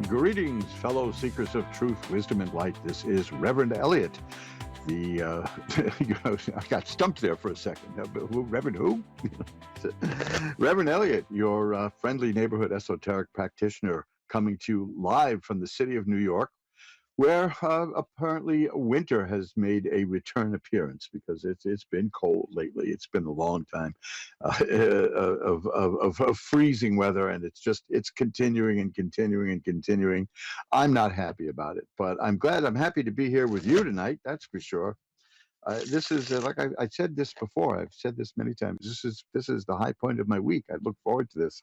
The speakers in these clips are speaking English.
Greetings, fellow seekers of truth, wisdom, and light. This is Reverend Eliot. I got stumped there for a second. Reverend who? Reverend Eliot, your friendly neighborhood esoteric practitioner, coming to you live from the city of New York, where apparently winter has made a return appearance because it's been cold lately. It's been a long time of freezing weather, and it's continuing and continuing and continuing. I'm not happy about it, but I'm happy to be here with you tonight. That's for sure. This is like I said this before. I've said this many times. This is the high point of my week. I look forward to this.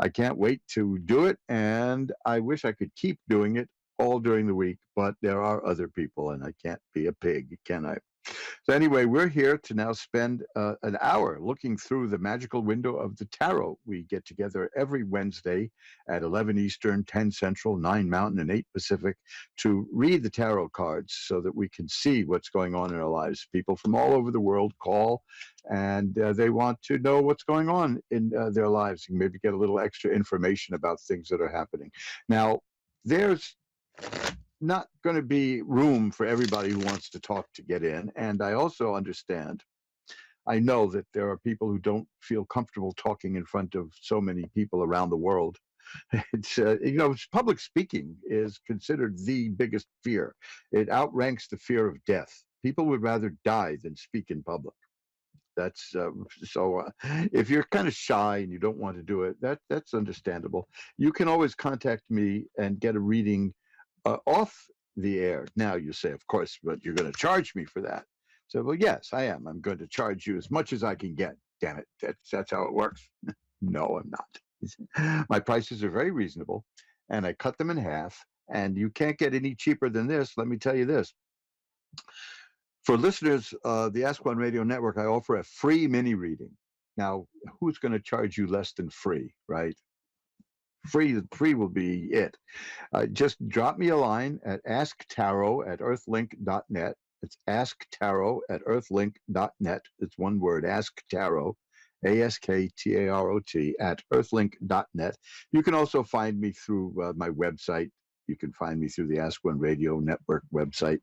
I can't wait to do it, and I wish I could keep doing it all during the week. But there are other people, and I can't be a pig, can I? So anyway, we're here to now spend an hour looking through the magical window of the tarot. We get together every Wednesday at 11 Eastern, 10 Central, 9 Mountain, and 8 Pacific to read the tarot cards so that we can see what's going on in our lives. People from all over the world call, and they want to know what's going on in their lives and maybe get a little extra information about things that are happening. Now, there's not going to be room for everybody who wants to talk to get in. And I also understand, I know that there are people who don't feel comfortable talking in front of so many people around the world. Public speaking is considered the biggest fear. It outranks the fear of death. People would rather die than speak in public. That's if you're kind of shy and you don't want to do it, that's understandable. You can always contact me and get a reading off the air. Now you say, of course, but you're going to charge me for that. So, well, yes, I am. I'm going to charge you as much as I can get. Damn it. That's how it works. No, I'm not. My prices are very reasonable, and I cut them in half, and you can't get any cheaper than this. Let me tell you this. For listeners, the Ask One Radio Network, I offer a free mini reading. Now, who's going to charge you less than free, right? Free will be it. Just drop me a line at asktarot@earthlink.net. It's asktarot@earthlink.net. It's one word, asktarot, ASKTAROT, @earthlink.net. You can also find me through my website. You can find me through the Ask One Radio Network website.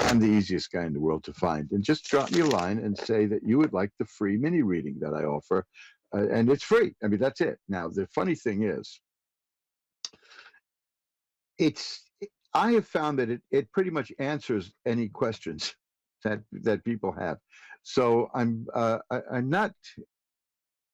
I'm the easiest guy in the world to find. And just drop me a line and say that you would like the free mini reading that I offer. And it's free. I mean, that's it. Now, the funny thing is, I have found that it pretty much answers any questions that people have. So I'm not.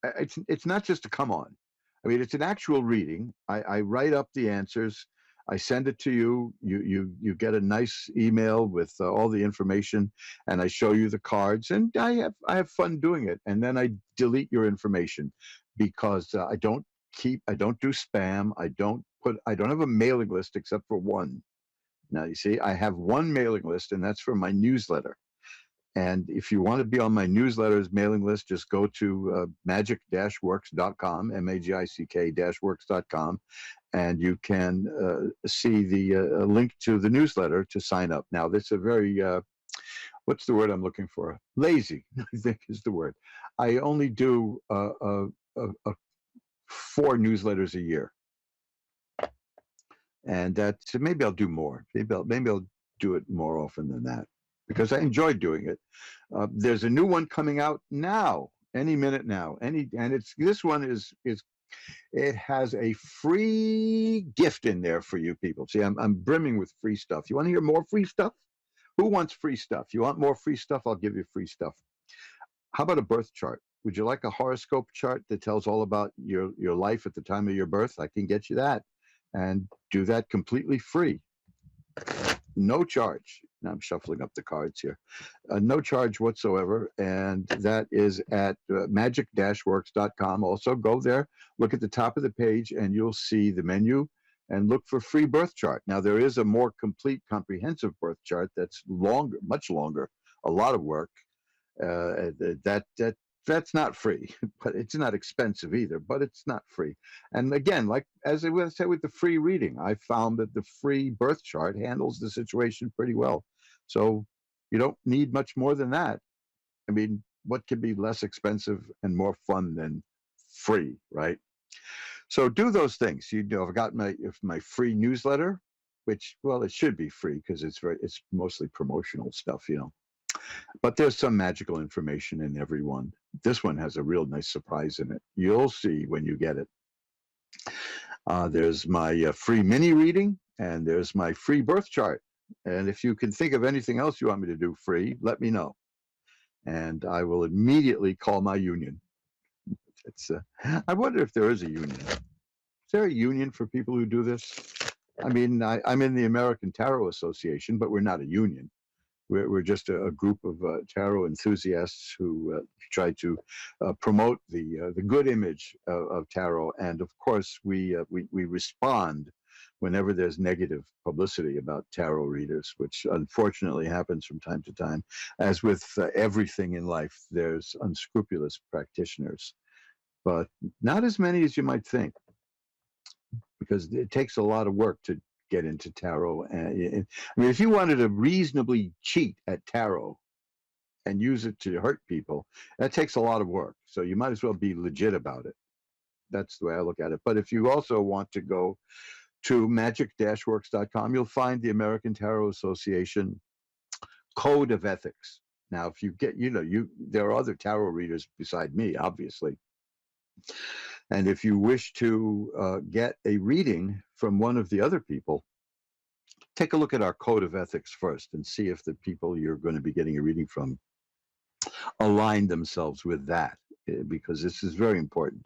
It's not just a come on. I mean, it's an actual reading. I write up the answers. I send it to you. You get a nice email with all the information, and I show you the cards, and I have fun doing it. And then I delete your information because I don't do spam. I don't have a mailing list except for one. Now, you see, I have one mailing list, and that's for my newsletter. And if you want to be on my newsletter's mailing list, just go to magic-works.com, magick-works.com, and you can see the link to the newsletter to sign up. Now, that's a very, what's the word I'm looking for? Lazy, I think is the word. I only do 4 newsletters a year. And so maybe I'll do more. Maybe I'll do it more often than that because I enjoy doing it. There's a new one coming out now, any minute now. This one is it has a free gift in there for you people. See, I'm brimming with free stuff. You want to hear more free stuff? Who wants free stuff? You want more free stuff? I'll give you free stuff. How about a birth chart? Would you like a horoscope chart that tells all about your life at the time of your birth? I can get you that. And do that completely free. No charge. Now I'm shuffling up the cards here. No charge whatsoever. And that is at magic-works.com. Also go there, look at the top of the page, and you'll see the menu and look for free birth chart. Now there is a more complete, comprehensive birth chart that's longer, much longer, a lot of work. That's not free, but it's not expensive either, but it's not free. And again, like as I said with the free reading, I found that the free birth chart handles the situation pretty well. So you don't need much more than that. I mean, what could be less expensive and more fun than free, right? So do those things. You know, I've got my free newsletter, which, well, it should be free because it's mostly promotional stuff, you know. But there's some magical information in every one. This one has a real nice surprise in it. You'll see when you get it. There's my free mini reading, and there's my free birth chart. And if you can think of anything else you want me to do free, let me know, and I will immediately call my union. It's I wonder if there is a union. Is there a union for people who do this? I mean, I'm in the American Tarot Association, but we're not a union. We're just a group of tarot enthusiasts who try to promote the good image of tarot, and of course we respond whenever there's negative publicity about tarot readers, which unfortunately happens from time to time. As with everything in life, there's unscrupulous practitioners, but not as many as you might think, because it takes a lot of work to get into tarot. And I mean, if you wanted to reasonably cheat at tarot and use it to hurt people, that takes a lot of work. So you might as well be legit about it. That's the way I look at it. But if you also want to go to magic-works.com, you'll find the American Tarot Association Code of Ethics. Now, if you get, there are other tarot readers beside me, obviously. And if you wish to get a reading from one of the other people, take a look at our code of ethics first and see if the people you're going to be getting a reading from align themselves with that, because this is very important.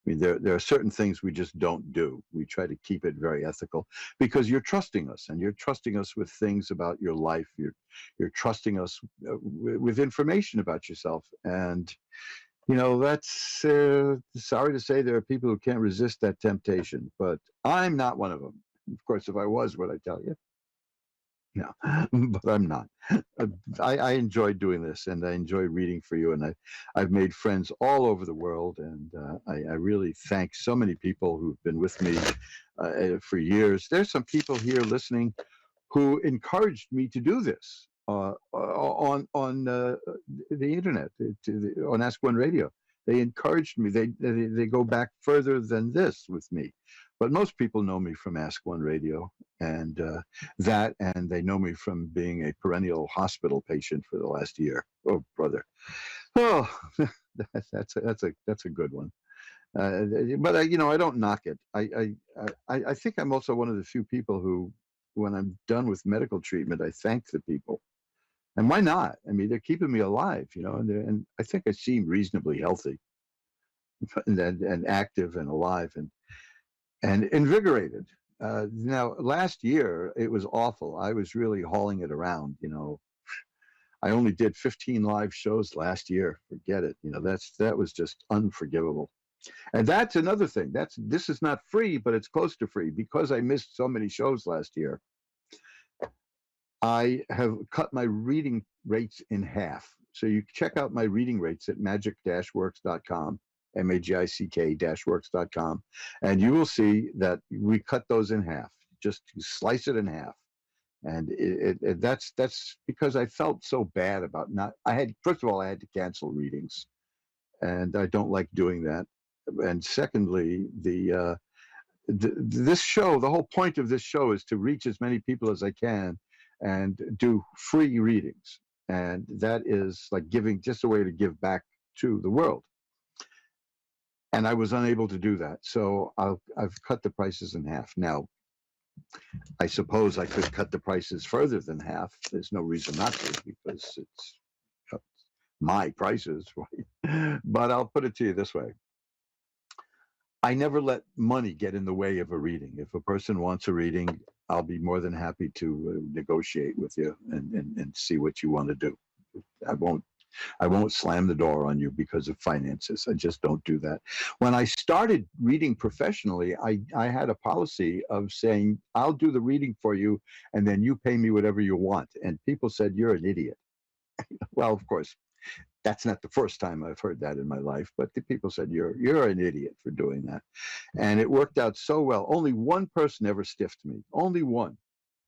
I mean, there are certain things we just don't do. We try to keep it very ethical because you're trusting us, and you're trusting us with things about your life. You're trusting us with information about yourself, and that's sorry to say there are people who can't resist that temptation, but I'm not one of them. Of course, if I was, would I tell you? No, but I'm not. I enjoy doing this, and I enjoy reading for you, and I've made friends all over the world, and I really thank so many people who've been with me for years. There's some people here listening who encouraged me to do this on the internet, on Ask One Radio. They encouraged me. They go back further than this with me, but most people know me from Ask One Radio, and and they know me from being a perennial hospital patient for the last year. Oh, brother. Oh, that's a good one. But I don't knock it. I think I'm also one of the few people who, when I'm done with medical treatment, I thank the people. And why not? I mean, they're keeping me alive, and I think I seem reasonably healthy and active and alive and invigorated. Now, last year it was awful. I was really hauling it around. I only did 15 live shows last year. Forget it. That was just unforgivable. And that's another thing. This is not free, but it's close to free because I missed so many shows last year. I have cut my reading rates in half. So you check out my reading rates at magic-works.com, magick-works.com, and you will see that we cut those in half. Just slice it in half. And that's because I felt so bad about first of all, I had to cancel readings, and I don't like doing that. And secondly, this show, the whole point of this show is to reach as many people as I can and do free readings. And that is like just a way to give back to the world. And I was unable to do that. So I've cut the prices in half. Now, I suppose I could cut the prices further than half. There's no reason not to, because it's my prices, right? But I'll put it to you this way. I never let money get in the way of a reading. If a person wants a reading, I'll be more than happy to negotiate with you and see what you want to do. I won't slam the door on you because of finances. I just don't do that. When I started reading professionally, I had a policy of saying, I'll do the reading for you, and then you pay me whatever you want. And people said, you're an idiot. Well, of course, that's not the first time I've heard that in my life, but the people said, you're an idiot for doing that. And it worked out so well. Only one person ever stiffed me, only one.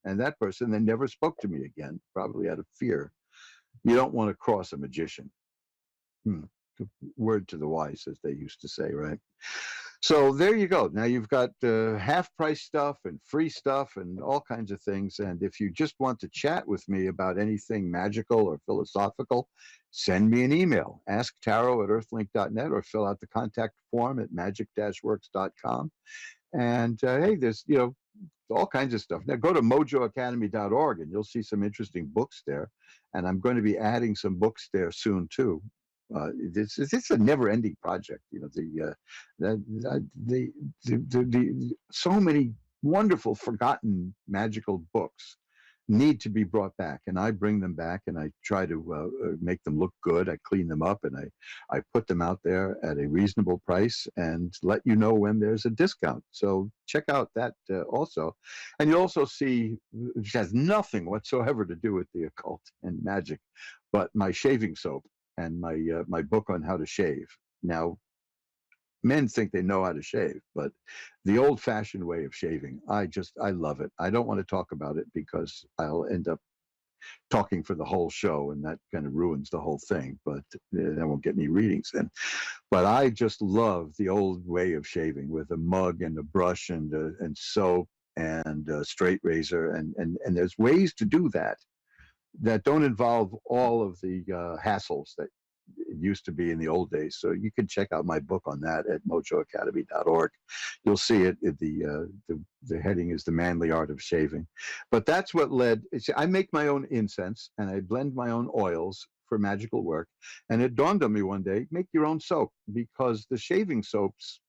And that person then never spoke to me again, probably out of fear. You don't want to cross a magician. Word to the wise, as they used to say, right? So there you go. Now you've got half price stuff and free stuff and all kinds of things. And if you just want to chat with me about anything magical or philosophical, send me an email. Ask Tarot at earthlink.net or fill out the contact form at magic-works.com. And hey, there's all kinds of stuff. Now go to mojoacademy.org and you'll see some interesting books there. And I'm going to be adding some books there soon too. It's a never-ending project. The so many wonderful forgotten magical books need to be brought back, and I bring them back and I try to make them look good. I clean them up and I put them out there at a reasonable price and let you know when there's a discount. So check out that also. And you also see, which has nothing whatsoever to do with the occult and magic, but my shaving soap and my book on how to shave. Now, men think they know how to shave, but the old-fashioned way of shaving, I love it. I don't want to talk about it because I'll end up talking for the whole show, and that kind of ruins the whole thing. But I won't get any readings then. But I just love the old way of shaving with a mug and a brush and soap and a straight razor, and there's ways to do that that don't involve all of the hassles that it used to be in the old days. So you can check out my book on that at mojoacademy.org. You'll see it. The heading is The Manly Art of Shaving. But that's what led. I make my own incense and I blend my own oils for magical work. And it dawned on me one day, make your own soap, because the shaving soaps,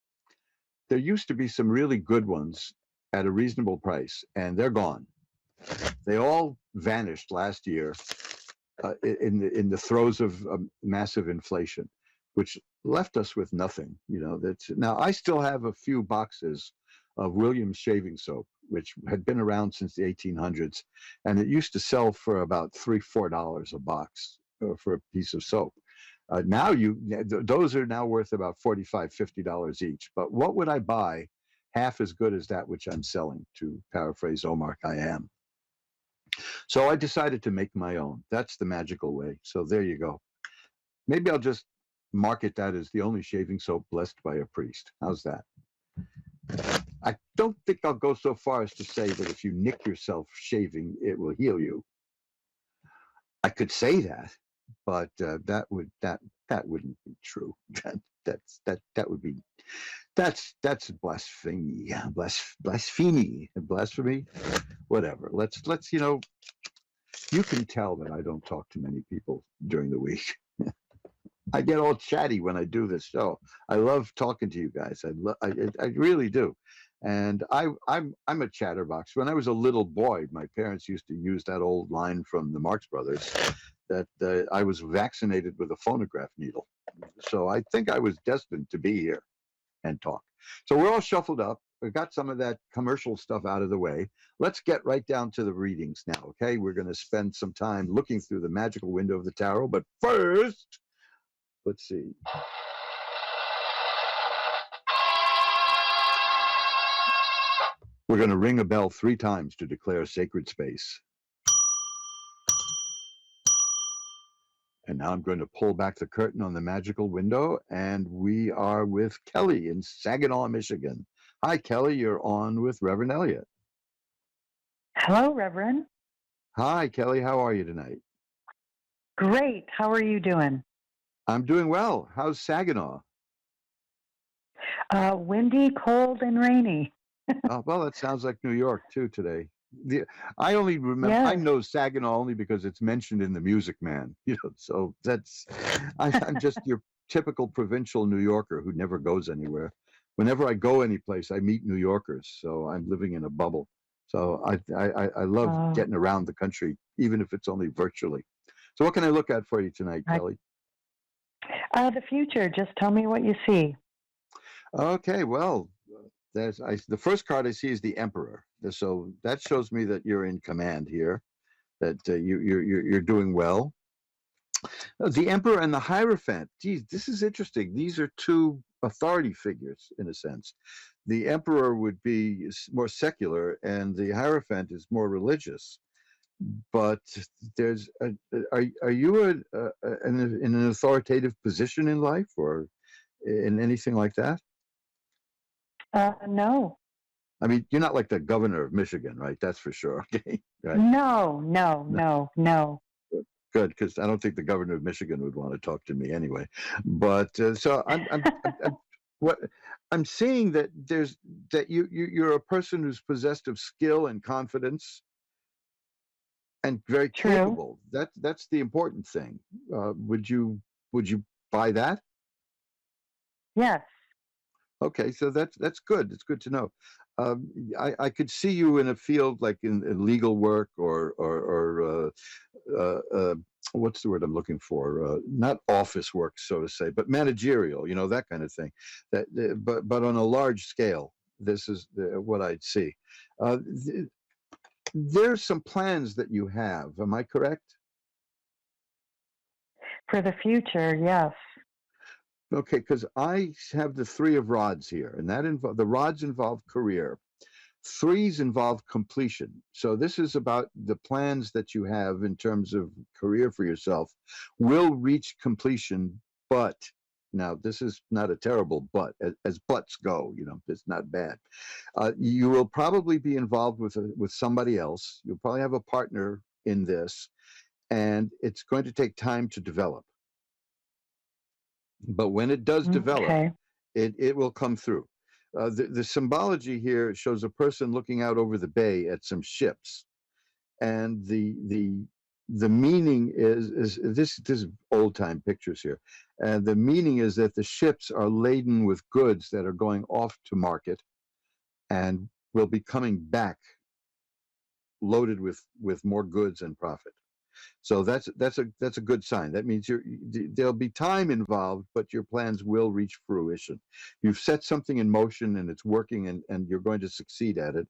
there used to be some really good ones at a reasonable price, and they're gone. They all vanished last year in the throes of massive inflation, which left us with nothing. That's now I still have a few boxes of Williams shaving soap, which had been around since the 1800s, and it used to sell for about $3-4 a box for a piece of soap. Now those are now worth about $45-50 each. But what would I buy half as good as that which I'm selling? To paraphrase Omar Khayyam. So I decided to make my own. That's the magical way. So there you go. Maybe I'll just market that as the only shaving soap blessed by a priest. How's that? I don't think I'll go so far as to say that if you nick yourself shaving, it will heal you. I could say that, but that wouldn't be true. That would be that's blasphemy. Blasphemy. Whatever. Let's you can tell that I don't talk to many people during the week. I get all chatty when I do this show. I love talking to you guys. I really do. And I'm a chatterbox. When I was a little boy, my parents used to use that old line from the Marx Brothers that I was vaccinated with a phonograph needle. So I think I was destined to be here and talk. So we're all shuffled up. We've got some of that commercial stuff out of the way. Let's get right down to the readings now, okay? We're going to spend some time looking through the magical window of the tarot. But first, let's see. We're going to ring a bell 3 times to declare sacred space. And now I'm going to pull back the curtain on the magical window, and we are with Kelly in Saginaw, Michigan. Hi, Kelly. You're on with Reverend Eliot. Hello, Reverend. Hi, Kelly. How are you tonight? Great. How are you doing? I'm doing well. How's Saginaw? Windy, cold, and rainy. Well, that sounds like New York too today. I only remember. Yes. I know Saginaw only because it's mentioned in The Music Man. So that's. I'm just your typical provincial New Yorker who never goes anywhere. Whenever I go anyplace, I meet New Yorkers. So I'm living in a bubble. So I love getting around the country, even if it's only virtually. So what can I look at for you tonight, Kelly? The future. Just tell me what you see. Okay. Well. The first card I see is the Emperor. So that shows me that you're in command here, that you're doing well. The Emperor and the Hierophant. Geez, this is interesting. These are 2 authority figures in a sense. The Emperor would be more secular, and the Hierophant is more religious. But are you in an authoritative position in life, or in anything like that? No. I mean, you're not like the governor of Michigan, right? That's for sure. Okay, right. No, no, No, no, no. good, because I don't think the governor of Michigan would want to talk to me anyway. But so I'm what I'm seeing that you're a person who's possessed of skill and confidence and very True. capable. That's the important thing. Would you buy that? Yes. Okay, so that's good. It's good to know. I could see you in a field like in legal work or what's the word I'm looking for? Not office work, so to say, but managerial. That kind of thing. But on a large scale, this is what I'd see. Uh, th- there's some plans that you have. Am I correct? For the future, yes. Okay, because I have the three of rods here, and the rods involve career. Threes involve completion. So this is about the plans that you have in terms of career for yourself will reach completion, but now this is not a terrible but as buts go, it's not bad. You will probably be involved with somebody else. You'll probably have a partner in this, and it's going to take time to develop. But when it does develop, Okay. it will come through. The symbology here shows a person looking out over the bay at some ships, and the meaning is this is old time pictures here, and the meaning is that the ships are laden with goods that are going off to market and will be coming back loaded with more goods and profit. So that's a good sign. That means there'll be time involved, but your plans will reach fruition. You've set something in motion and it's working, and you're going to succeed at it.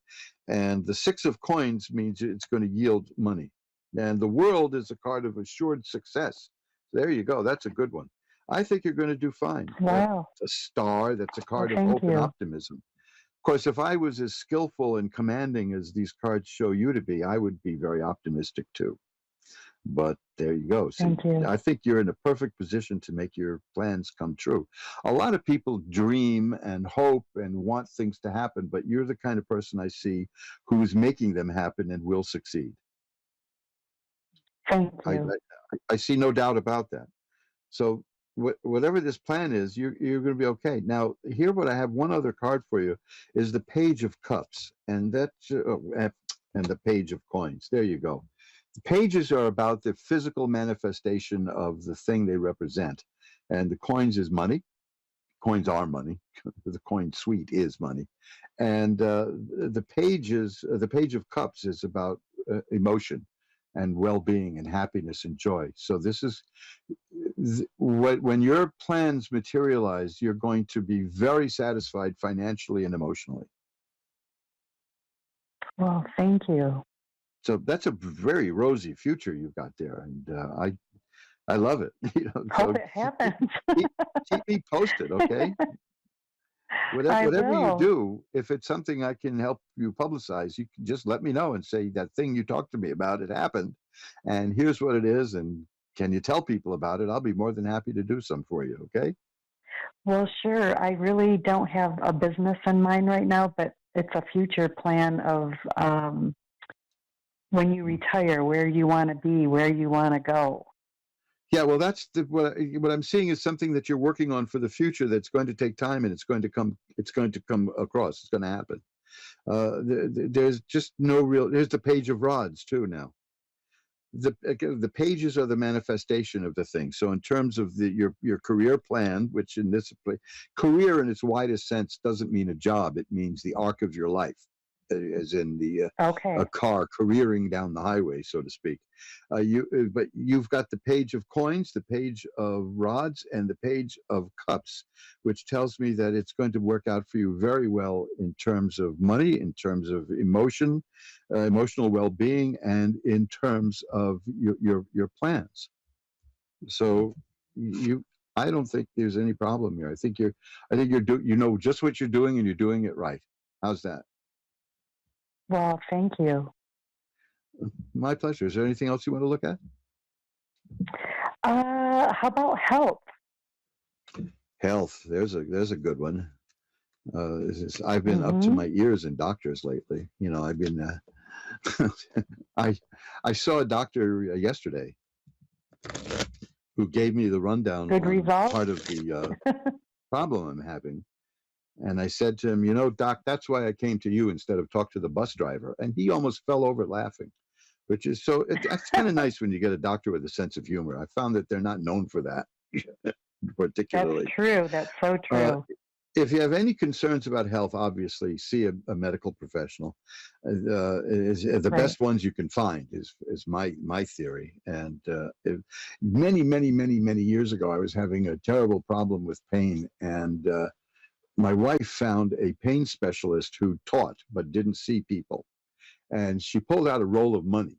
And the six of coins means it's going to yield money. And the world is a card of assured success. There you go. That's a good one. I think you're going to do fine. That's Wow. a star. That's a Well, card of thank hope and you. optimism. Of course, if I was as skillful and commanding as these cards show you to be, I would be very optimistic too. But there you go. See, Thank you. I think you're in a perfect position to make your plans come true. A lot of people dream and hope and want things to happen, but you're the kind of person I see who's making them happen and will succeed. Thank I, you. I see no doubt about that. So whatever this plan is, you're going to be okay. Now, here, what I have one other card for you is the Page of Cups, and and the Page of Coins. There you go. The pages are about the physical manifestation of the thing they represent, and the coins is money. Coins are money. The coin suite is money, and the Page of Cups is about emotion and well-being and happiness and joy. So this is when your plans materialize, you're going to be very satisfied financially and emotionally. Well, thank you. So that's a very rosy future you've got there, and I love it. Hope So it happens. keep, keep me posted, okay? I Whatever you will. do, if it's something I can help you publicize, you can just let me know and say that thing you talked to me about, it happened, and here's what it is, and can you tell people about it? I'll be more than happy to do some for you, okay? Well, sure. I really don't have a business in mind right now, but it's a future plan of when you retire, where you want to be, where you want to go. Yeah, well, that's what I'm seeing is something that you're working on for the future that's going to take time and it's going to come. It's going to come across. It's going to happen. There's just no real. There's the Page of Rods too now. The pages are the manifestation of the thing. So in terms of your career plan, which in this career in its widest sense doesn't mean a job. It means the arc of your life, as in a Okay. car careering down the highway, so to speak. But you've got the Page of Coins, the Page of Rods, and the Page of Cups, which tells me that it's going to work out for you very well in terms of money, in terms of emotional well-being, and in terms of your plans. So you, I don't think there's any problem here. I think you know just what you're doing and you're doing it right. How's that? Well, thank you. My pleasure. Is there anything else you want to look at? How about health? Health. There's a good one. I've been up to Mm-hmm. my ears in doctors lately. You know, I've been. I I saw a doctor yesterday who gave me the rundown Good on results? part of the problem I'm having. And I said to him, you know, doc, that's why I came to you instead of talk to the bus driver. And he almost fell over laughing, which is that's kind of nice when you get a doctor with a sense of humor. I found that they're not known for that That's particularly. true. That's so Uh, true. if you have any concerns about health, obviously see a medical professional. Is the Right. best ones you can find is my theory. And many years ago, I was having a terrible problem with pain, and my wife found a pain specialist who taught but didn't see people, and she pulled out a roll of money,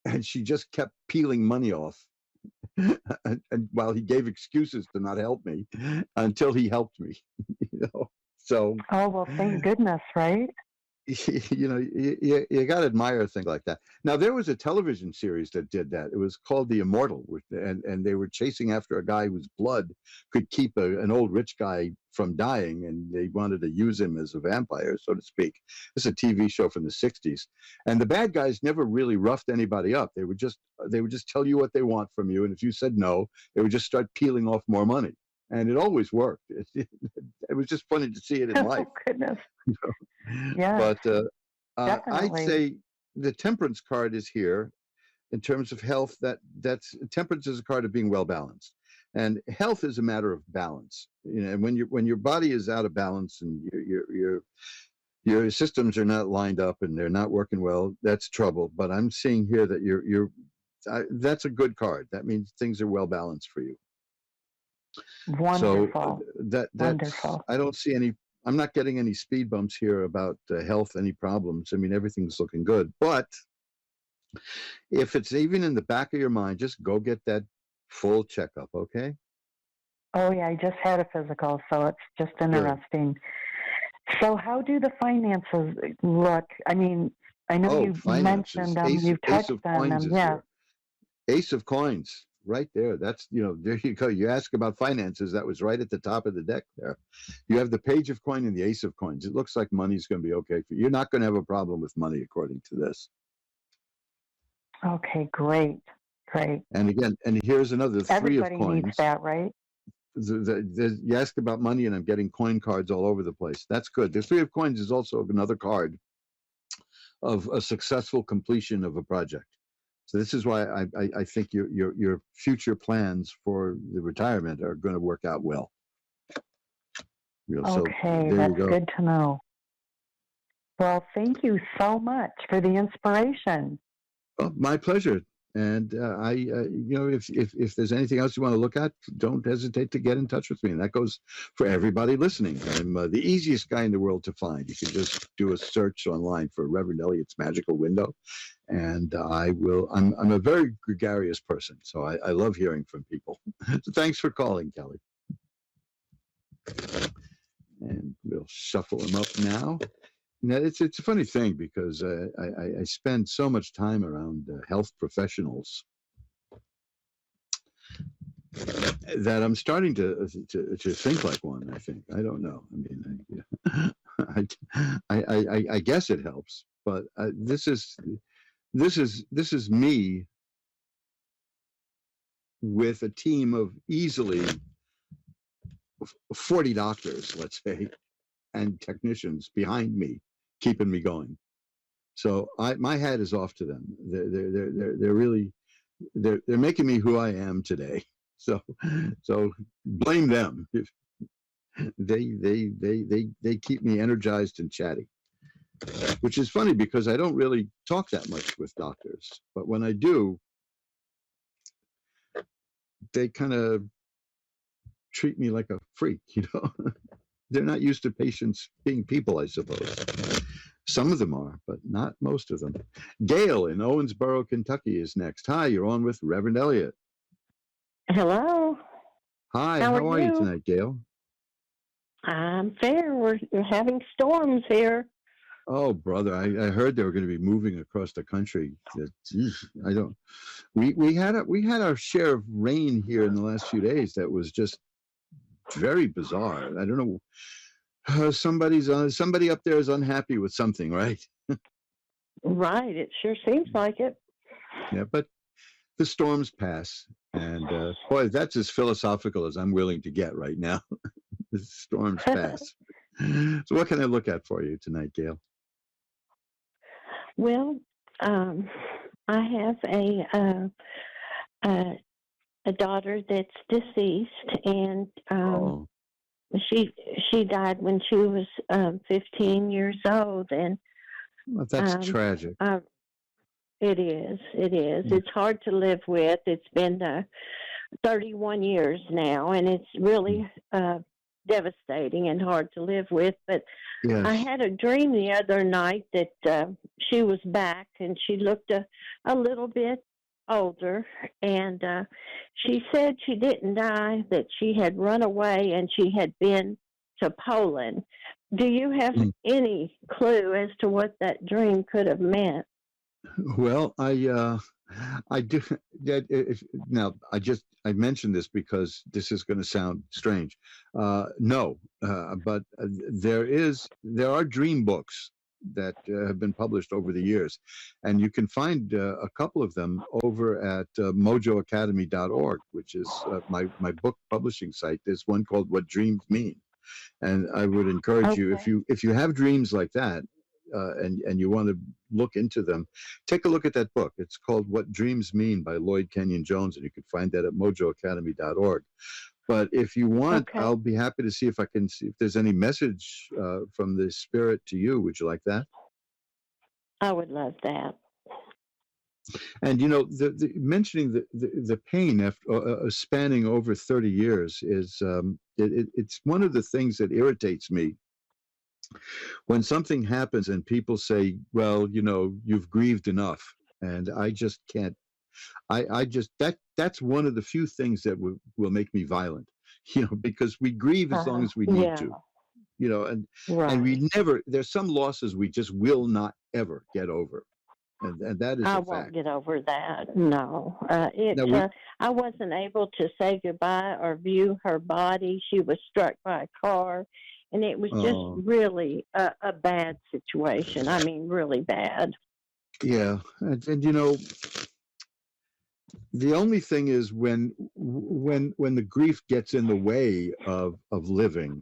and she just kept peeling money off. And while he gave excuses to not help me, until he helped me, you know. So Oh, well, thank goodness, right? you know, you got to admire a thing like that. Now, there was a television series that did that. It was called The Immortal, and they were chasing after a guy whose blood could keep an old rich guy from dying, and they wanted to use him as a vampire, so to speak. This is a TV show from the '60s, and the bad guys never really roughed anybody up. They would just tell you what they want from you, and if you said no, they would just start peeling off more money, and it always worked. It was just funny to see it in life. Oh, goodness. You know? Yes, But I'd definitely. say the temperance card is here in terms of health. That's temperance is a card of being well balanced, and health is a matter of balance. You know, and when your body is out of balance and your systems are not lined up and they're not working well, that's trouble. But I'm seeing here that that's a good card. That means things are well balanced for you. So Wonderful. that's Wonderful. I don't see any. I'm not getting any speed bumps here about health, any problems. I mean, everything's looking good. But if it's even in the back of your mind, just go get that full checkup, okay? Oh, yeah, I just had a physical, so it's just Good. interesting. So, how do the finances look? I mean, I know Oh, you finances. mentioned them, Ace you Ace touched of on Coins them. is Yeah. here. Ace of Coins, right there. That's there you go. You ask about finances. That was right at the top of the deck there. You have the Page of Coin and the Ace of Coins. It looks like money's going to be okay for you. You're not going to have a problem with money, according to this. Okay, great. Great. And again, and here's another Three of Everybody needs Coins. that, right? You ask about money, and I'm getting coin cards all over the place. That's good. The Three of Coins is also another card of a successful completion of a project. So this is why I think your future plans for the retirement are going to work out well. So Okay, there you that's go. good to know. Well, thank you so much for the inspiration. Oh, my pleasure. And if there's anything else you want to look at, don't hesitate to get in touch with me. And that goes for everybody listening. I'm the easiest guy in the world to find. You can just do a search online for Reverend Eliot's Magical Window, and I will. I'm a very gregarious person, so I love hearing from people. So thanks for calling, Kelly. And we'll shuffle them up now. Now, it's a funny thing because I spend so much time around health professionals that I'm starting to think like one. I think I don't know. I mean, I guess it helps, but this is me with a team of easily 40 doctors, let's say, and technicians behind me, keeping me going. So my hat is off to them. They're really they're making me who I am today. So blame them. If they keep me energized and chatty, which is funny because I don't really talk that much with doctors, but when I do, they kind of treat me like a freak. They're not used to patients being people, I suppose. Some of them are, but not most of them. Gail in Owensboro, Kentucky is next. Hi, you're on with Reverend Eliot. Hello. Hi, How are how are you you? tonight, Gail? I'm fair. We're having storms here. Oh, brother, I heard they were going to be moving across the country. I don't. We had our share of rain here in the last few days. That was just very bizarre. I don't know. somebody up there is unhappy with something, right? Right. It sure seems like it. Yeah, but the storms pass, and boy, that's as philosophical as I'm willing to get right now. The storms pass. So, what can I look at for you tonight, Gail? Well, um, I have a a daughter that's deceased, and Oh, she she died when she was 15 years old, and well, that's um, tragic. I, it is. It is. Mm, It's hard to live with. It's been 31 years now, and it's mm. really devastating and hard to live with. But I Yes. had a dream the other night that she was back, and she looked a little bit older, and she said she didn't die, that she had run away and she had been to Poland. Do you have Mm. any clue as to what that dream could have meant? Well, I do. Now, I mentioned this because this is going to sound strange. No, but there are dream books that have been published over the years, and you can find a couple of them over at mojoacademy.org, which is my book publishing site. There's one called "What Dreams Mean," and I would encourage you, Okay. if you have dreams like that, and you want to look into them, take a look at that book. It's called "What Dreams Mean" by Lloyd Kenyon Jones, and you can find that at mojoacademy.org. But if you want, Okay. I'll be happy to see if I can see if there's any message from the spirit to you. Would you like that? I would love that. And mentioning the pain after spanning over 30 years is it's one of the things that irritates me when something happens and people say, well, you've grieved enough. And I just can't. I just that's one of the few things that will make me violent. Because we grieve as long as we need Yeah. to. And Right. we never. There's some losses we just will not ever get over, and that is I a won't fact. get over that. No, Now we. I wasn't able to say goodbye or view her body. She was struck by a car, and it was just Oh, really a bad situation. I mean, really bad. yeah, and the only thing is when the grief gets in the way of living,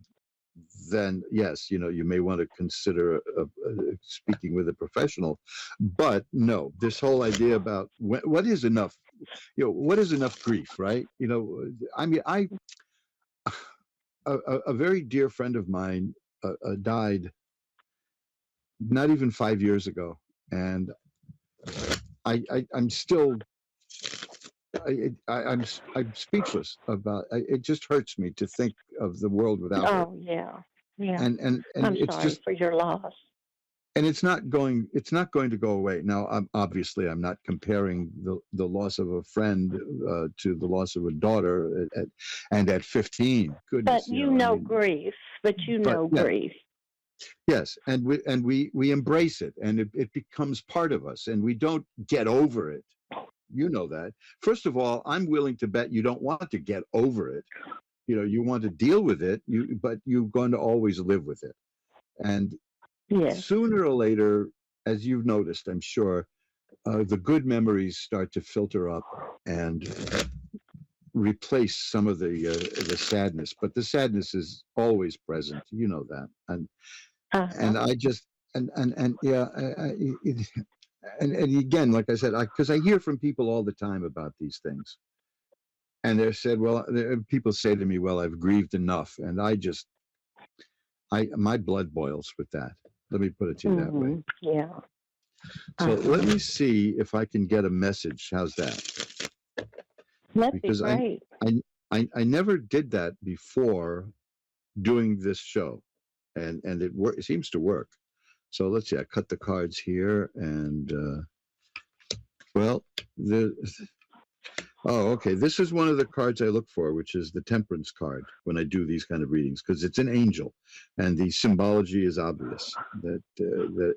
then yes, you may want to consider speaking with a professional. But no, this whole idea about what is enough, what is enough grief, right? I mean, a very dear friend of mine died not even 5 years ago, and I'm still I'm speechless about it. Just hurts me to think of the world without her, Oh yeah, yeah. and I'm it's sorry just for your loss. and it's not going to go away. Now, I'm not comparing the loss of a friend to the loss of a daughter and at 15. But Goodness, you I know mean, grief. But you but know yeah, grief. yes, and we embrace it, and it becomes part of us, and we don't get over it. You know that. First of all, I'm willing to bet you don't want to get over it. You want to deal with it, but you're going to always live with it. And Yes. sooner or later, as you've noticed, I'm sure, the good memories start to filter up and replace some of the sadness. But the sadness is always present. You know that, Uh huh. and I just and yeah, it, and again, like I said, because I hear from people all the time about these things, and they said, well, people say to me, well, I've grieved enough, and my blood boils with that. Let me put it to you that way. Yeah. So Uh let huh. me see if I can get a message. How's that? That'd be Because great. I never did that before doing this show, and it seems to work. So let's see. I cut the cards here, and well, the oh, okay. This is one of the cards I look for, which is the Temperance card when I do these kind of readings, because it's an angel, and the symbology is obvious that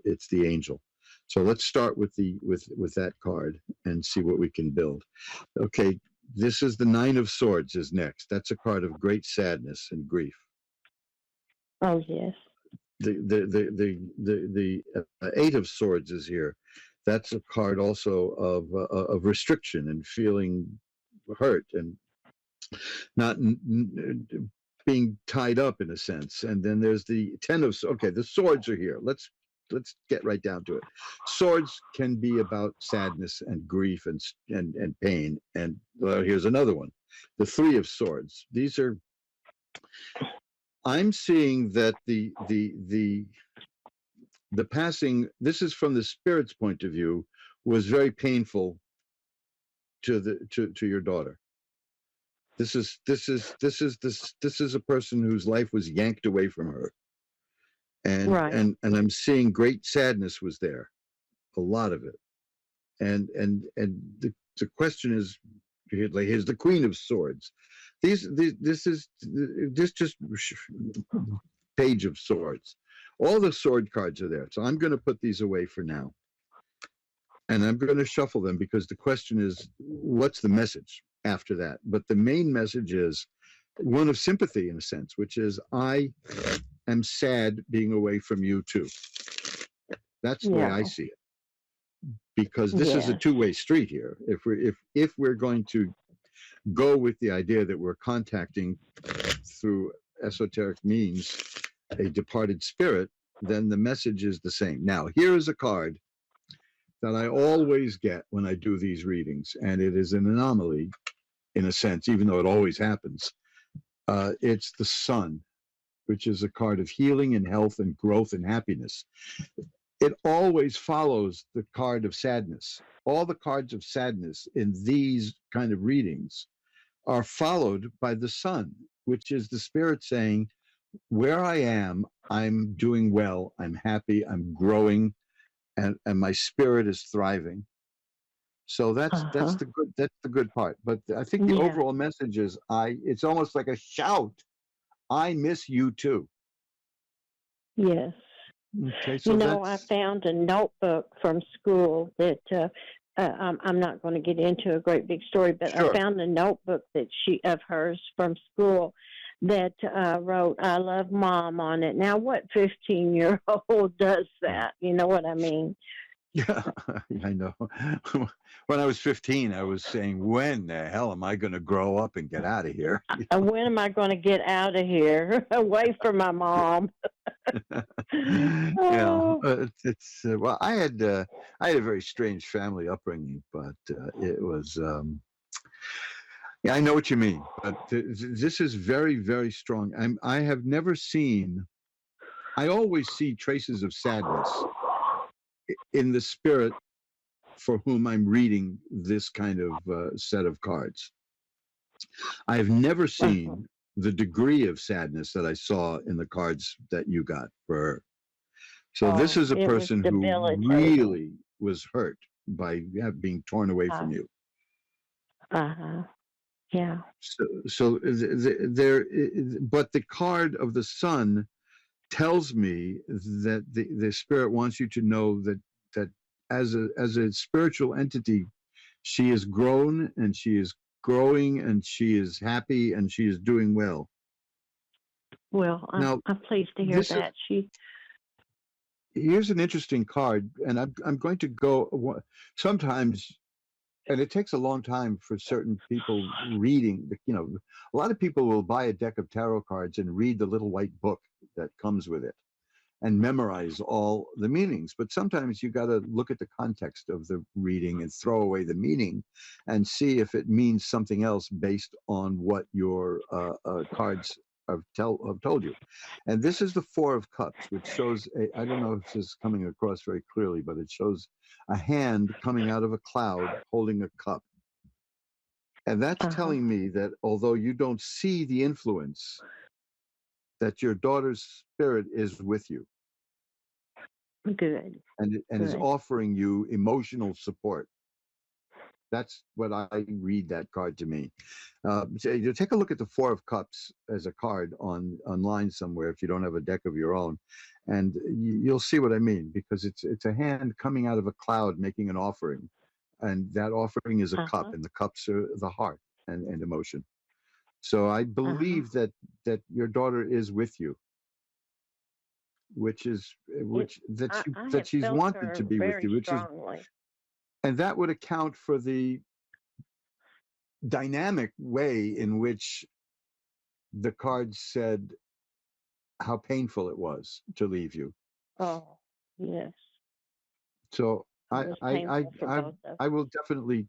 it's the angel. So let's start with that card and see what we can build. Okay, this is the Nine of Swords is next. That's a card of great sadness and grief. Oh, yes. The Eight of Swords is here. That's a card also of restriction and feeling hurt and not being tied up in a sense. And then there's the Ten of Okay, the swords are here. Let's get right down to it. Swords can be about sadness and grief and pain. And well, here's another one, the Three of Swords. These are. I'm seeing that the passing. This is from the spirit's point of view, was very painful to your daughter. This is a person whose life was yanked away from her, and Right. and I'm seeing great sadness was there, a lot of it, and the question is, here's the Queen of Swords. This just Page of Swords. All the sword cards are there, so I'm going to put these away for now, and I'm going to shuffle them because the question is, what's the message after that? But the main message is one of sympathy in a sense, which is, I am sad being away from you too. That's the way I see it, because this is a two-way street here. If we're going to go with the idea that we're contacting through esoteric means a departed spirit, then the message is the same. Now, here is a card that I always get when I do these readings, and it is an anomaly in a sense, even though it always happens. It's the Sun, which is a card of healing and health and growth and happiness. It always follows the card of sadness. All the cards of sadness in these kind of readings are followed by the Sun, which is the spirit saying, where I am, I'm doing well, I'm happy, I'm growing, and my spirit is thriving. So that's the good part. But I think the overall message is, it's almost like a shout. I miss you too. Yes. Okay, so I found a notebook from school that I'm not going to get into a great big story, but Sure. I found a notebook of hers from school that wrote "I love Mom" on it. Now, what 15-year-old does that? You know what I mean? Yeah, I know. When I was 15, I was saying, when the hell am I going to grow up and get out of here? When am I going to get out of here, away from my mom? It's well, I had a very strange family upbringing, but it was. Yeah, I know what you mean, but this is very, very strong. I have never seen. I always see traces of sadness in the spirit for whom I'm reading this kind of set of cards. I have never seen the degree of sadness that I saw in the cards that you got for her. So this is a person who really was hurt by being torn away from you. Yeah. So there, but the card of the Sun tells me that the spirit wants you to know that as a spiritual entity, she is grown and she is growing and she is happy and she is doing well. Well, I'm pleased to hear that. Here's an interesting card, and I'm going to go sometimes, and it takes a long time for certain people reading. A lot of people will buy a deck of tarot cards and read the little white book that comes with it and memorize all the meanings. But sometimes you got to look at the context of the reading and throw away the meaning and see if it means something else based on what your cards have told you. And this is the Four of Cups, which shows I don't know if this is coming across very clearly, but it shows a hand coming out of a cloud holding a cup. And that's telling me that although you don't see the influence, that your daughter's spirit is with you. Good. And is offering you emotional support. That's what I read that card to me. So you take a look at the Four of Cups as a card online somewhere if you don't have a deck of your own, and you'll see what I mean, because it's a hand coming out of a cloud making an offering, and that offering is a cup, and the cups are the heart and emotion. So I believe that your daughter is with you. I that have she's felt wanted her to be with very you, strongly. and that would account for the dynamic way in which the cards said how painful it was to leave you. Oh, yes. So It I was I I painful for I, both of I us. will definitely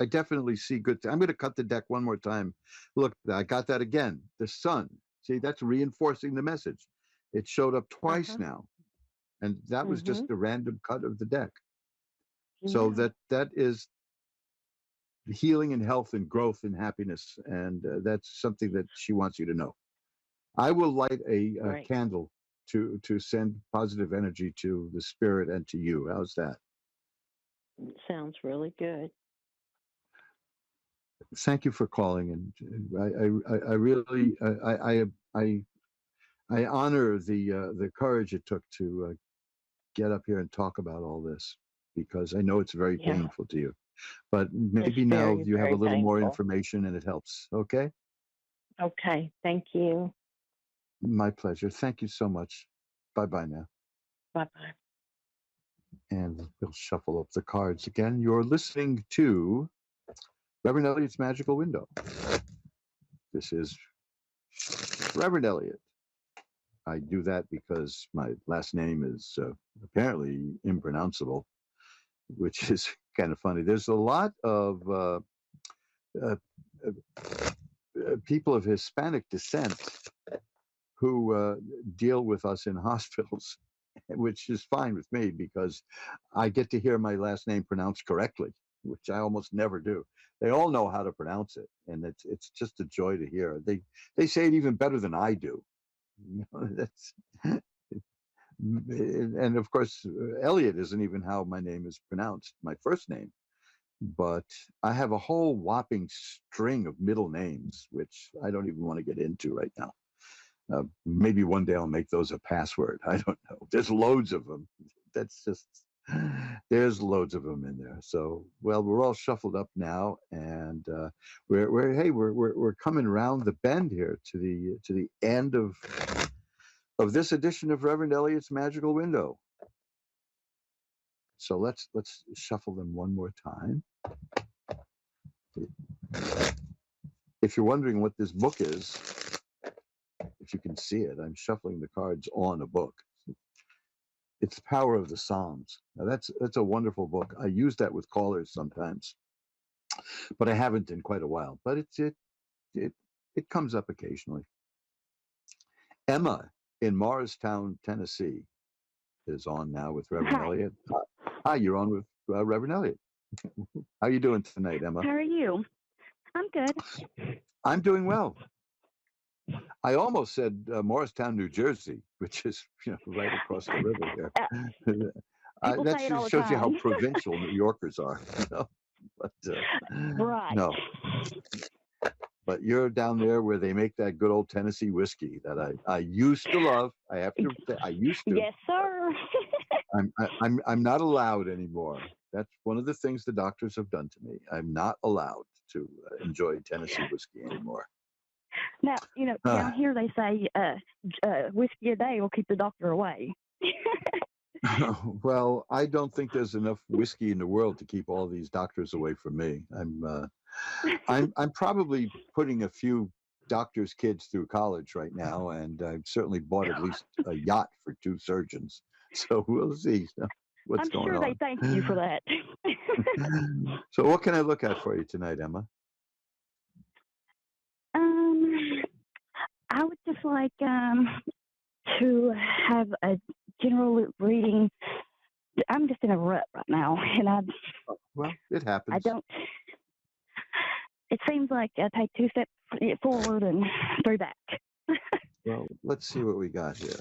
I definitely see good. I'm going to cut the deck one more time. Look, I got that again. The sun. See, that's reinforcing the message. It showed up twice Uh-huh. now, and that was just Mhm. a random cut of the deck. So Yeah. that is healing and health and growth and happiness, and that's something that she wants you to know. I will light a Great. candle to send positive energy to the spirit and to you. How's that? Sounds really good. Thank you for calling, and I really I honor the courage it took to get up here and talk about all this, because I know it's very Yeah. painful to you. But It's maybe now very, you have a very little more painful. information and it helps. Okay, Okay. Thank you. my pleasure. Thank you so much. Bye bye now. Bye bye. And we'll shuffle up the cards again. You're listening to Reverend Eliot's Magical Window. This is Reverend Eliot. I do that because my last name is apparently impronounceable, which is kind of funny. There's a lot of uh, people of Hispanic descent who deal with us in hospitals, which is fine with me because I get to hear my last name pronounced correctly, which I almost never do. They all know how to pronounce it, and it's just a joy to hear. They say it even better than I do. You know, that's and of course, Eliot isn't even how my name is pronounced, my first name. But I have a whole whopping string of middle names, which I don't even want to get into right now. Maybe one day I'll make those a password. I don't know. There's loads of them. That's just there's loads of them in there. So well, we're all shuffled up now, and we're coming around the bend here to the end of this edition of Reverend Eliot's Magical Window. So let's shuffle them one more time. If you're wondering what this book is, if you can see it, I'm shuffling the cards on a book. It's Power of the Psalms. Now that's a wonderful book. I use that with callers sometimes, but I haven't in quite a while. But it it comes up occasionally. Emma in Morristown, Tennessee, is on now with Reverend Hi. Eliot. Hi, you're on with Reverend Eliot. How are you doing tonight, Emma? How are you? I'm good. I'm doing well. I almost said Morristown, New Jersey, which is right across the river here. People That say it all the shows you how time. provincial New Yorkers are. But Right. no, but you're down there where they make that good old Tennessee whiskey that I used to love. I have to say, I used to. Yes, sir. I'm not allowed anymore. That's one of the things the doctors have done to me. I'm not allowed to enjoy Tennessee whiskey anymore. Now, down Ah. here they say whiskey a day will keep the doctor away. Well, I don't think there's enough whiskey in the world to keep all these doctors away from me. I'm probably putting a few doctors' kids through college right now, and I've certainly bought at least a yacht for 2 surgeons. So we'll see what's I'm going sure they on. thank you for that. So what can I look at for you tonight, Emma? um, I would just like to have a general reading. I'm just in a rut right now, and Well, it I happens. don't. It seems like I take 2 steps forward and 3 back. Well, let's see what we got here.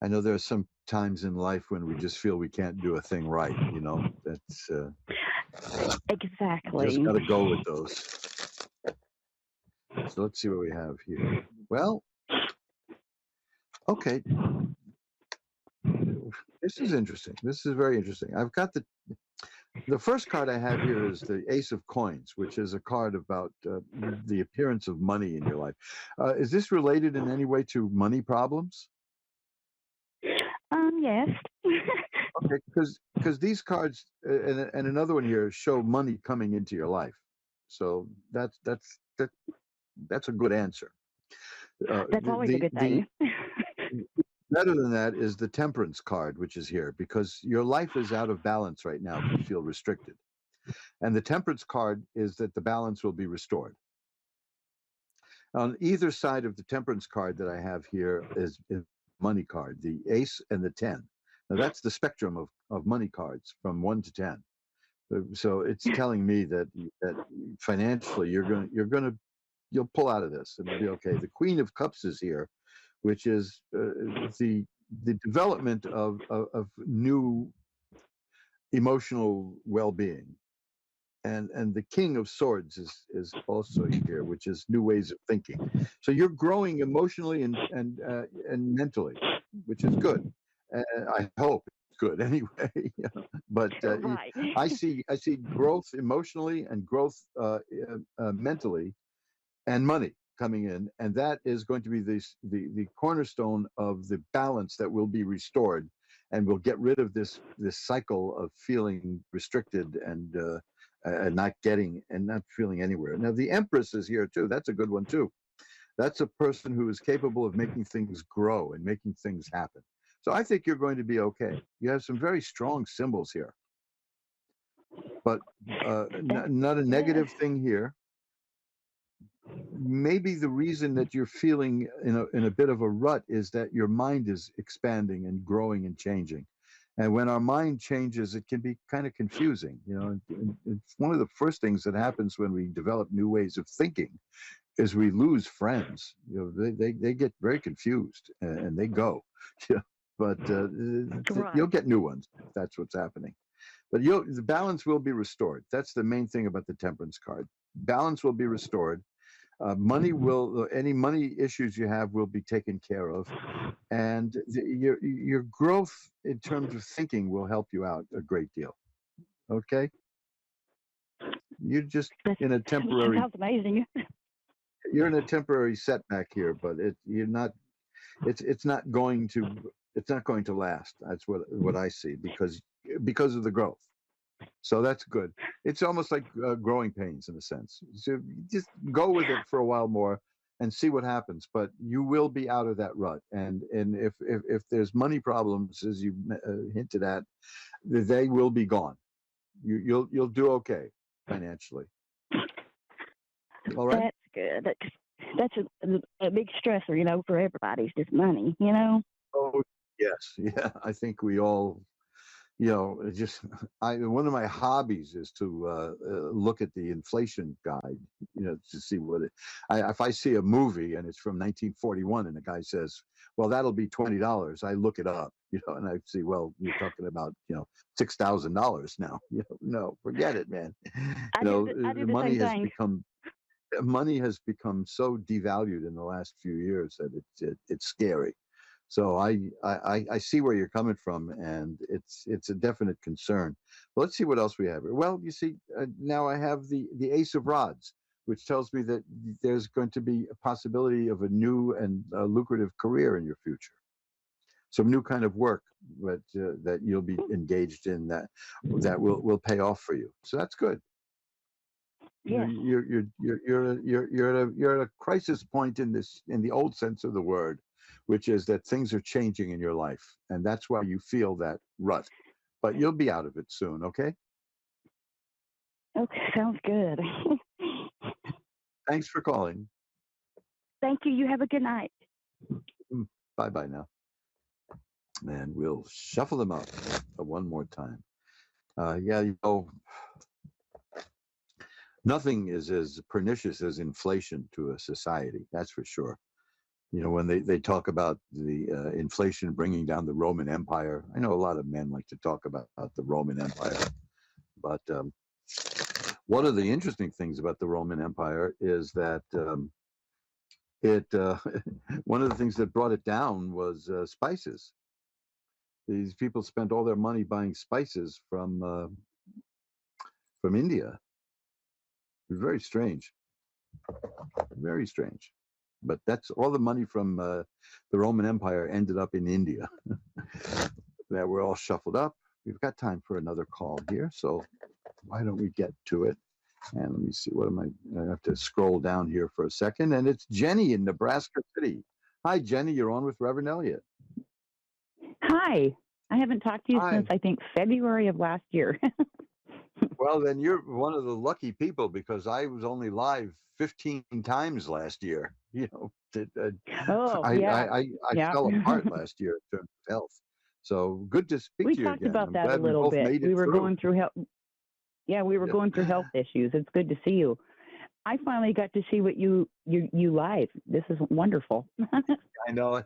I know there are some times in life when we just feel we can't do a thing right. That's Exactly. just got to go with those. So let's see what we have here. Well, okay. This is interesting. This is very interesting. I've got The first card I have here is the Ace of Coins, which is a card about the appearance of money in your life. Is this related in any way to money problems? Yes. Okay, because these cards and another one here show money coming into your life, so that's a good answer. That's always a good The thing. better than that is the Temperance card, which is here because your life is out of balance right now if you feel restricted. And the Temperance card is that the balance will be restored. On either side of the Temperance card that I have here is money card, the Ace and the 10. Now that's the spectrum of money cards from 1 to 10. So it's telling me that financially you'll pull out of this and it'll be okay. The Queen of Cups is here, which is the development of new emotional well-being. And the King of Swords is also here, which is new ways of thinking. So you're growing emotionally and mentally, which is good. I hope it's good anyway. But Right. I see growth emotionally and growth mentally and money coming in, and that is going to be the cornerstone of the balance that will be restored, and we'll get rid of this cycle of feeling restricted and not getting and not feeling anywhere. Now the Empress is here too. That's a good one too. That's a person who is capable of making things grow and making things happen. So I think you're going to be okay. You have some very strong symbols here, but not a negative thing here. Maybe the reason that you're feeling in a bit of a rut is that your mind is expanding and growing and changing. And when our mind changes, it can be kind of confusing. And it's one of the first things that happens when we develop new ways of thinking is we lose friends. They get very confused and they go. Yeah, but you'll Right. get new ones if that's what's happening. But the balance will be restored. That's the main thing about the Temperance card. Balance will be restored. Any money issues you have will be taken care of, and your growth in terms of thinking will help you out a great deal. Okay, you're just That in a temporary sounds amazing. you're in a temporary setback here, but you're not it's not going to last. That's what I see because of the growth. So that's good. It's almost like growing pains in a sense. So just go with it for a while more and see what happens. But you will be out of that rut. And if there's money problems, as you hinted at, they will be gone. You'll do okay financially. All right. That's good. That's a big stressor, for everybody. It's just money. Oh yes, yeah. I think we all it just one of my hobbies is to look at the inflation guide, to see if I see a movie and it's from 1941 and the guy says, well, that'll be $20. I look it up, and I see, well, you're talking about, $6,000 now. No, forget it, man. I do the Money same has thing. become so devalued in the last few years that it's scary. So I see where you're coming from, and it's a definite concern. Well, let's see what else we have here. Well, you see, now I have the Ace of Rods, which tells me that there's going to be a possibility of a new and lucrative career in your future. Some new kind of work that you'll be engaged in that will pay off for you. So that's good. Yes. You're at a crisis point in the old sense of the word, which is that things are changing in your life, and that's why you feel that rut. But you'll be out of it soon, okay? Okay, sounds good. Thanks for calling. Thank you. You have a good night. Bye bye now. And we'll shuffle them up one more time. Yeah, nothing is as pernicious as inflation to a society. That's for sure. When they talk about the inflation bringing down the Roman Empire, I know a lot of men like to talk about the Roman Empire, but one of the interesting things about the Roman Empire is that it one of the things that brought it down was spices. These people spent all their money buying spices from from India. It was very strange. Very strange. But that's all the money from the Roman Empire ended up in India. That we're all shuffled up. We've got time for another call here, so why don't we get to it? And let me see, I have to scroll down here for a second, and it's Jenny in Nebraska City. Hi, Jenny, you're on with Reverend Eliot. Hi. I haven't talked to you Hi. since, I think, February of last year. Well, then you're one of the lucky people because I was only live 15 times last year. Oh, I, yeah. I, I, I Yeah. fell apart last year in terms of health. So good to speak We to you talked again. about I'm that a glad we little both bit. made it We were through. going through health. Yeah, we were going through health issues. It's good to see you. I finally got to see what you live. This is wonderful. I know.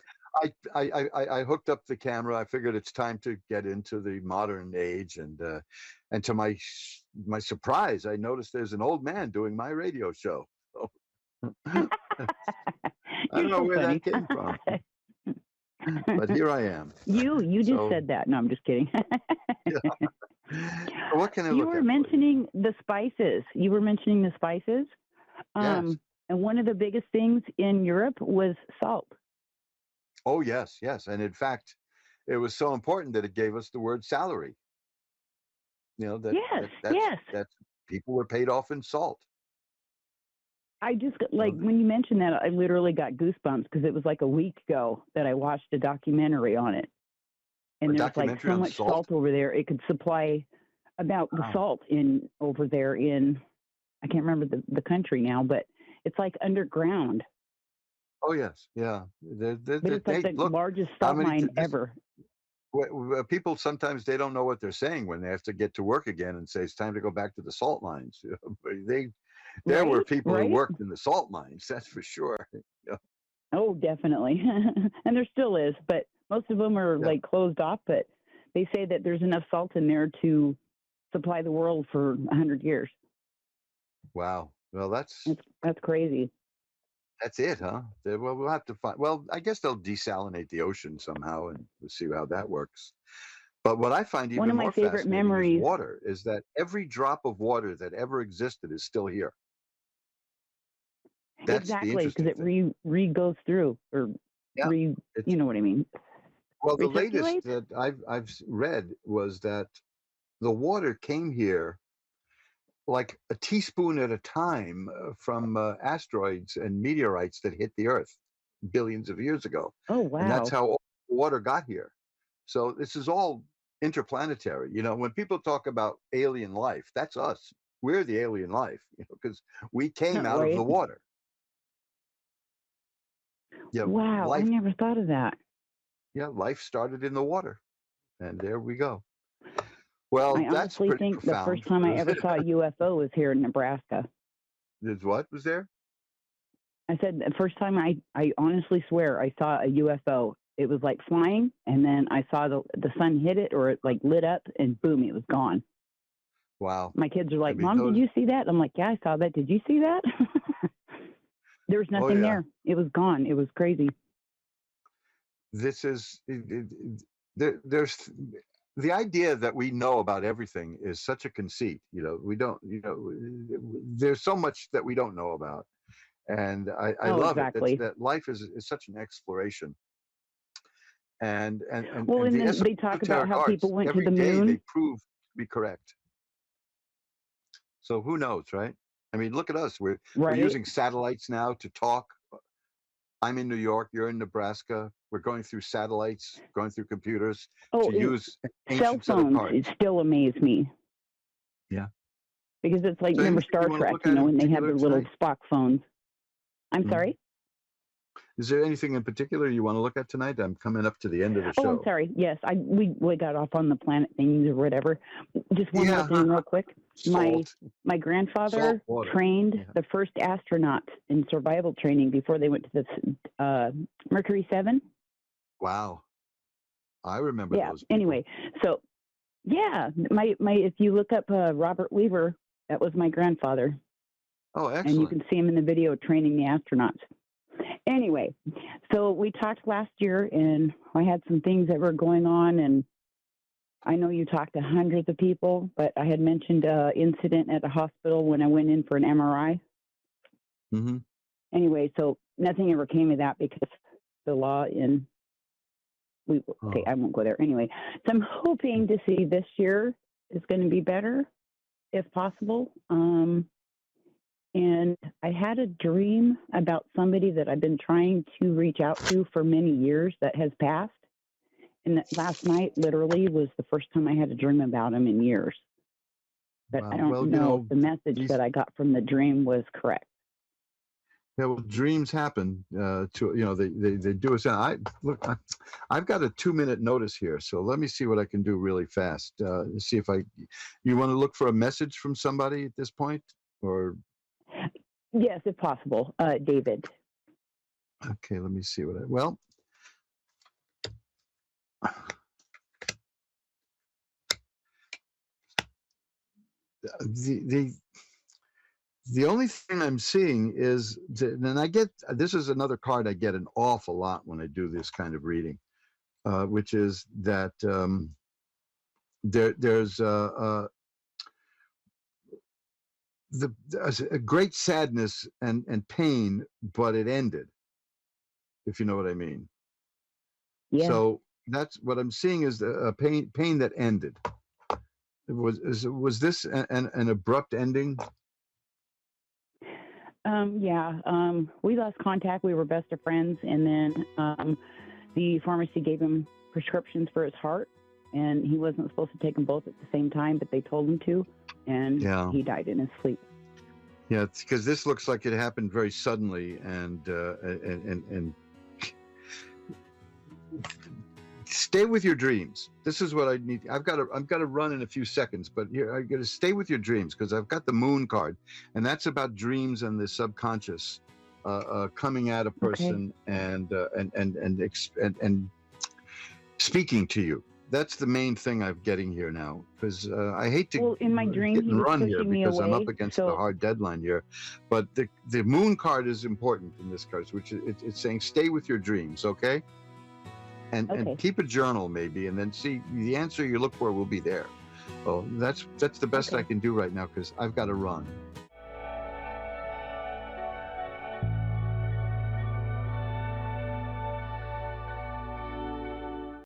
I hooked up the camera. I figured it's time to get into the modern age, and to my surprise, I noticed there's an old man doing my radio show. So, I don't You're know so where funny. that came from, but here I am. You just So, said that. No, I'm just kidding. yeah. So what can I You look were at for you? mentioning the spices. You were mentioning the spices. Yes. And one of the biggest things in Europe was salt. Oh, yes, yes. And in fact, it was so important that it gave us the word salary. Yes, yes. That's people were paid off in salt. I just got, You like know, when you mentioned that, I literally got goosebumps because it was like a week ago that I watched a documentary on it, a and there's like documentary so on much salt. salt over there. It could supply about the Wow. salt in over there in I can't remember the country now, but it's like underground. Oh, yes, yeah. But it's like Hey, the look, largest how salt many mine this ever. people sometimes they don't know what they're saying when they have to get to work again and say it's time to go back to the salt mines. But there were Right? people who Right? worked in the salt mines, that's for sure. Yeah, Oh, definitely. And there still is, but most of them are yeah. like closed off. But they say that there's enough salt in there to supply the world for 100 years. Wow. Well, That's crazy. that's it, huh? Well, we'll have to find. Well, I guess they'll desalinate the ocean somehow, and we'll see how that works. But what I find One even of my more favorite fascinating is memories. water. Is that every drop of water that ever existed is still here. That's the Exactly, because interesting it thing. re goes through or Yeah. you It's know what I mean. well, the latest Recirculates? that I've read was that the water came here like a teaspoon at a time from asteroids and meteorites that hit the Earth billions of years ago, Oh and that's wow. how all the water got here. So this is all interplanetary. When people talk about alien life, that's us. We're the alien life, because we came out of the Right? water. Yeah, Wow, I life. never thought of that. Yeah, life started in the water, and there we go. Well, I that's honestly pretty think the profound. first time I ever saw a UFO was here in Nebraska. There's what was there? I said the first time I honestly swear I saw a UFO. It was like flying, and then I saw the sun hit it, or it like lit up, and boom, it was gone. Wow. My kids are I like, mean, "Mom, did those. you see that?" I'm like, "Yeah, I saw that. Did you see that?" There was Oh nothing yeah. there. It was gone. It was crazy. This is there's the idea that we know about everything is such a conceit. We don't. There's so much that we don't know about, and I Oh, love it. That's exactly. that life is such an exploration, and and and Well, and and the then they talk about esoteric how people arts went to every the day they moon. prove to be correct. So who knows, right? I mean, look at us. We're Right. using satellites now to talk. I'm in New York. You're in Nebraska. We're going through satellites, going through computers Oh, to and use cell ancient set of phones, it cards. still amaze me Yeah. because it's like, So remember anything you Star want to Trek, look at in when they had particular the little tonight? Spock phones. I'm Mhm. sorry? Is there anything in particular you want to look at tonight? I'm coming up to the end of the Oh, I'm show. sorry. Yes, we got off on the planet things or whatever. Just one more Yeah. thing real quick. My Salt. my Salt grandfather water. trained Yeah. the first astronaut in survival training before they went to the Mercury 7. Wow. I remember Yeah. those people. Anyway, so yeah, my if you look up Robert Weaver, that was my grandfather, Oh, and you excellent. can see him in the video training the astronauts. Anyway, so we talked last year, and I had some things that were going on, and I know you talked to hundreds of people, but I had mentioned an incident at the hospital when I went in for an MRI. Mm-hmm. Anyway, so nothing ever came of that because the law in okay, I won't go there anyway. So I'm hoping to see this year is going to be better, if possible. And I had a dream about somebody that I've been trying to reach out to for many years that has passed. And that last night, literally, was the first time I had a dream about him in years. But Wow. I don't Well, know if the message that I got from the dream was correct. Yeah, well, dreams happen. They do us. I've got a 2-minute notice here, so let me see what I can do really fast. See if you want to look for a message from somebody at this point, or Yes, if possible, David. okay, let me see the only thing I'm seeing is, and I get, this is another card I get an awful lot when I do this kind of reading, which is that there's a great sadness and pain, but it ended, if you know what I mean. Yeah. So that's what I'm seeing, is a pain that ended. Was this an abrupt ending? We lost contact. We were best of friends, and then the pharmacy gave him prescriptions for his heart, and he wasn't supposed to take them both at the same time, but they told him to, and he died in his sleep. Yeah, because this looks like it happened very suddenly, and stay with your dreams. This is what I need. I've got to run in a few seconds, but here I got to stay with your dreams, because I've got the moon card, and that's about dreams and the subconscious coming at a person, and speaking to you. That's the main thing I'm getting here now, because I hate to in my dream, hit he and was run here pushing me because I'm away, up against the hard deadline here. But the moon card is important in this card, which it's saying stay with your dreams, okay? And keep a journal maybe, and then see the answer you look for will be there. Well, that's the best I can do right now, because I've got to run.